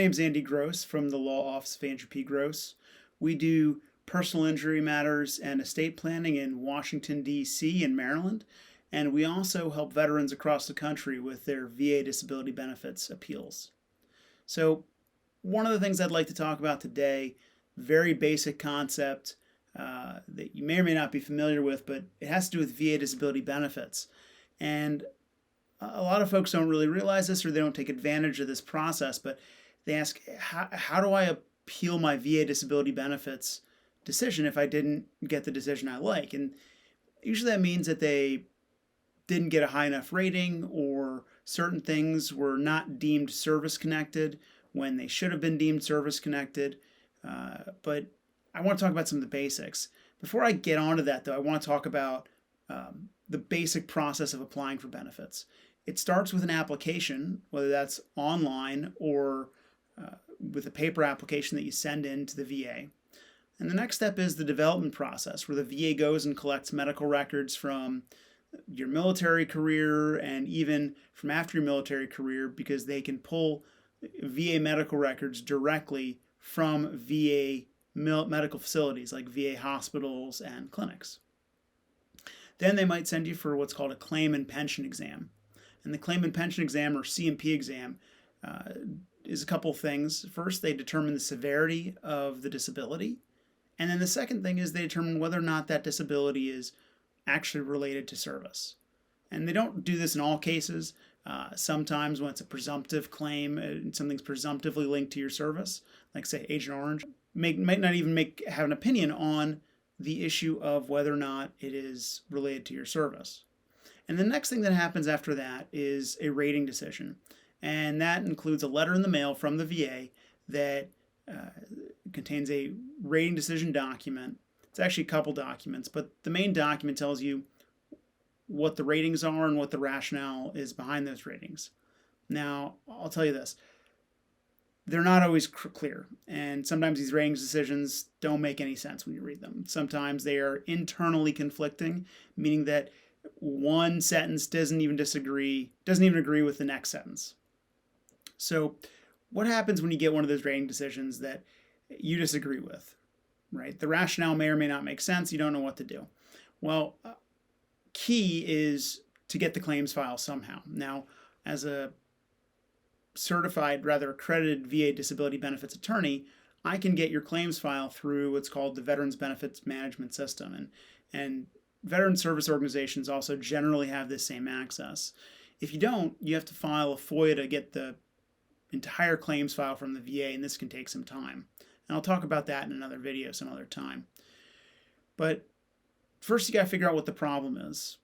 name is Andy Gross from the Law Office of Andrew P. Gross. We do personal injury matters and estate planning in Washington, D.C. and Maryland. And we also help veterans across the country with their VA disability benefits appeals. So one of the things I'd like to talk about today, very basic concept that you may or may not be familiar with, but it has to do with VA disability benefits. And a lot of folks don't really realize this, or they don't take advantage of this process, but they ask, how do I appeal my VA disability benefits decision if I didn't get the decision I like? And usually that means that they didn't get a high enough rating, or certain things were not deemed service connected when they should have been deemed service connected. But I want to talk about some of the basics. Before I get onto that, though, I want to talk about the basic process of applying for benefits. It starts with an application, whether that's online or with a paper application that you send in to the VA. And the next step is the development process, where the VA goes and collects medical records from your military career and even from after your military career, because they can pull VA medical records directly from VA medical facilities like VA hospitals and clinics. Then they might send you for what's called a claim and pension exam. And the claim and pension exam, or C&P exam, is a couple things. First, they determine the severity of the disability. And then the second thing is they determine whether or not that disability is actually related to service. And they don't do this in all cases. Sometimes when it's a presumptive claim and something's presumptively linked to your service, like say Agent Orange, might not even have an opinion on the issue of whether or not it is related to your service. And the next thing that happens after that is a rating decision. And that includes a letter in the mail from the VA that contains a rating decision document. It's actually a couple documents, but the main document tells you what the ratings are and what the rationale is behind those ratings. Now, I'll tell you this. They're not always clear, and sometimes these ratings decisions don't make any sense when you read them. Sometimes they are internally conflicting, meaning that one sentence doesn't even agree with the next sentence. So what happens when you get one of those rating decisions that you disagree with, right? The rationale may or may not make sense. You don't know what to do. Well, key is to get the claims file somehow. Now, as a certified, rather accredited VA disability benefits attorney, I can get your claims file through what's called the Veterans Benefits Management System. And veteran service organizations also generally have this same access. If you don't, you have to file a FOIA to get the entire claims file from the VA, and this can take some time. And I'll talk about that in another video some other time. But first, you got to figure out what the problem is.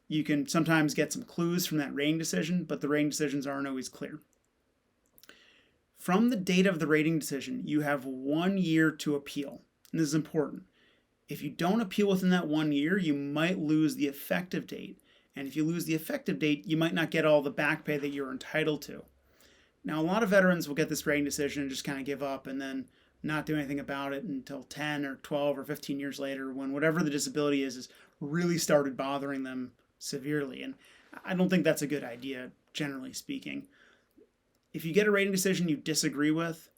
You can sometimes get some clues from that rating decision, but the rating decisions aren't always clear. From the date of the rating decision, you have 1 year to appeal. And this is important. If you don't appeal within that 1 year, you might lose the effective date. And if you lose the effective date, you might not get all the back pay that you're entitled to. Now, a lot of veterans will get this rating decision and just kind of give up and then not do anything about it until 10 or 12 or 15 years later, when whatever the disability is really started bothering them severely. And I don't think that's a good idea, generally speaking. If you get a rating decision you disagree with,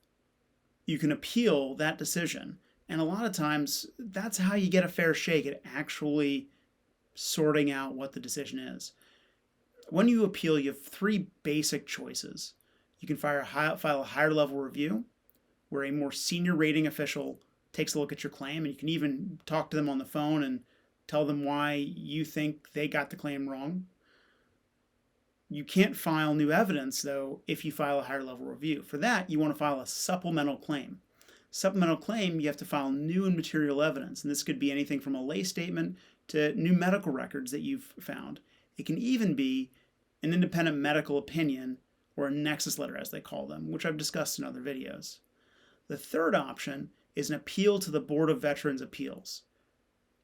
you can appeal that decision. And a lot of times, that's how you get a fair shake at actually sorting out what the decision is. When you appeal, you have three basic choices. You can file a higher level review, where a more senior rating official takes a look at your claim, and you can even talk to them on the phone and tell them why you think they got the claim wrong. You can't file new evidence, though, if you file a higher level review. For that, you want to file a supplemental claim. Supplemental claim, you have to file new and material evidence, and this could be anything from a lay statement to new medical records that you've found. It can even be an independent medical opinion, or a nexus letter, as they call them, which I've discussed in other videos. The third option is an appeal to the Board of Veterans' Appeals.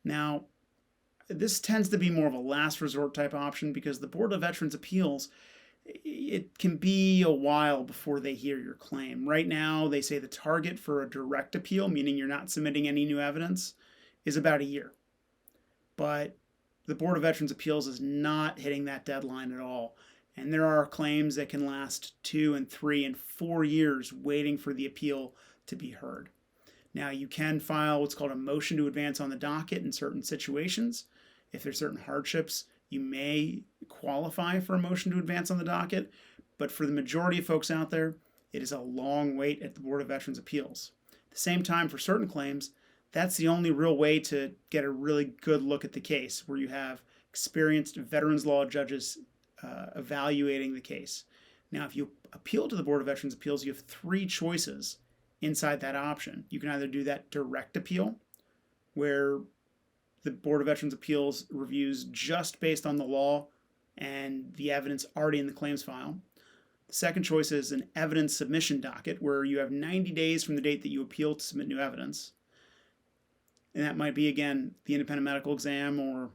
Now, this tends to be more of a last resort type option, because the Board of Veterans' Appeals, it can be a while before they hear your claim. Right now, they say the target for a direct appeal, meaning you're not submitting any new evidence, is about a year. But the Board of Veterans' Appeals is not hitting that deadline at all. And there are claims that can last 2 and 3 and 4 years waiting for the appeal to be heard. Now, you can file what's called a motion to advance on the docket in certain situations. If there's certain hardships, you may qualify for a motion to advance on the docket. But for the majority of folks out there, it is a long wait at the Board of Veterans' Appeals. At the same time, for certain claims, that's the only real way to get a really good look at the case, where you have experienced veterans law judges evaluating the case. Now, if you appeal to the Board of Veterans' Appeals, you have 3 choices inside that option. You can either do that direct appeal, where the Board of Veterans' Appeals reviews just based on the law and the evidence already in the claims file. The second choice is an evidence submission docket, where you have 90 days from the date that you appeal to submit new evidence. And that might be, again, the independent medical exam, or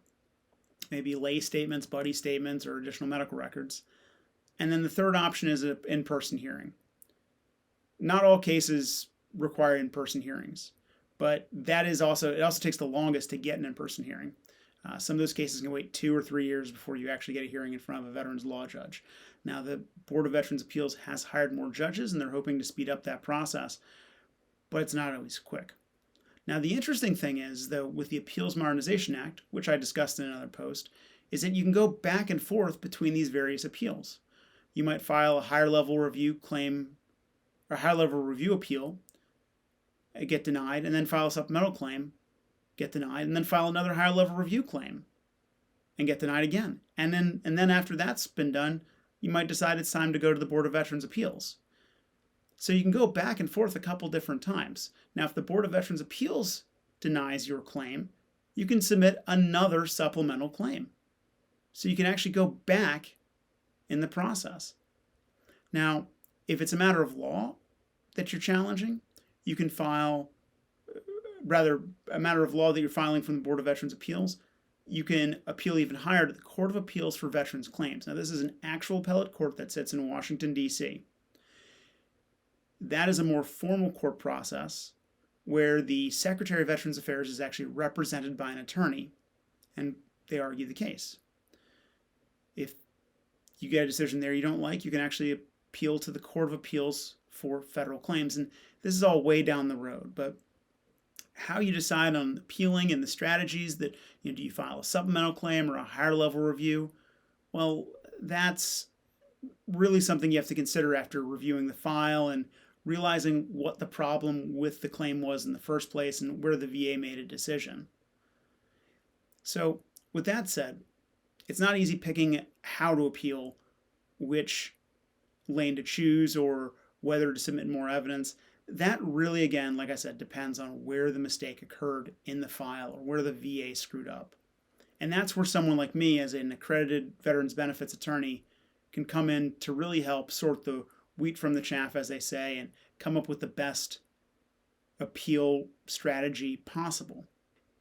maybe lay statements, buddy statements, or additional medical records. And then the third option is an in-person hearing. Not all cases require in-person hearings, but it also takes the longest to get an in-person hearing. Some of those cases can wait 2 or 3 years before you actually get a hearing in front of a veterans law judge. Now, the Board of Veterans' Appeals has hired more judges, and they're hoping to speed up that process, but it's not always quick. Now, the interesting thing is, though, with the Appeals Modernization Act, which I discussed in another post, is that you can go back and forth between these various appeals. You might file a higher level review claim, or higher level review appeal, get denied, and then file a supplemental claim, get denied, and then file another higher level review claim and get denied again. And then after that's been done, you might decide it's time to go to the Board of Veterans' Appeals. So you can go back and forth a couple different times. Now, if the Board of Veterans' Appeals denies your claim, you can submit another supplemental claim. So you can actually go back in the process. Now, if it's a matter of law that you're challenging, you can file, a matter of law that you're filing from the Board of Veterans' Appeals, you can appeal even higher to the Court of Appeals for Veterans Claims. Now, this is an actual appellate court that sits in Washington, D.C. That is a more formal court process where the Secretary of Veterans Affairs is actually represented by an attorney, and they argue the case. If you get a decision there you don't like, you can actually appeal to the Court of Appeals for Federal Claims. And this is all way down the road, but how you decide on appealing and the strategies that, do you file a supplemental claim or a higher level review? Well, that's really something you have to consider after reviewing the file and realizing what the problem with the claim was in the first place and where the VA made a decision. So with that said, it's not easy picking how to appeal, which lane to choose, or whether to submit more evidence. That really, again, like I said, depends on where the mistake occurred in the file or where the VA screwed up. And that's where someone like me, as an accredited veterans benefits attorney, can come in to really help sort the wheat from the chaff, as they say, and come up with the best appeal strategy possible.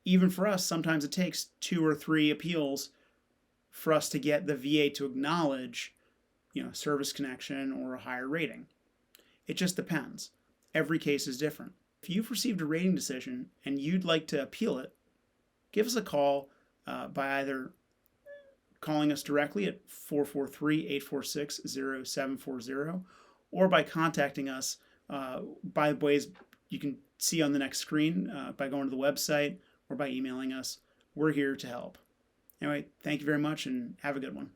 Even for us, sometimes it takes 2 or 3 appeals for us to get the VA to acknowledge, service connection or a higher rating. It just depends. Every case is different. If you've received a rating decision and you'd like to appeal it, give us a call by either calling us directly at 443-846-0740 or by contacting us by ways you can see on the next screen, by going to the website or by emailing us. We're here to help. Anyway, thank you very much and have a good one.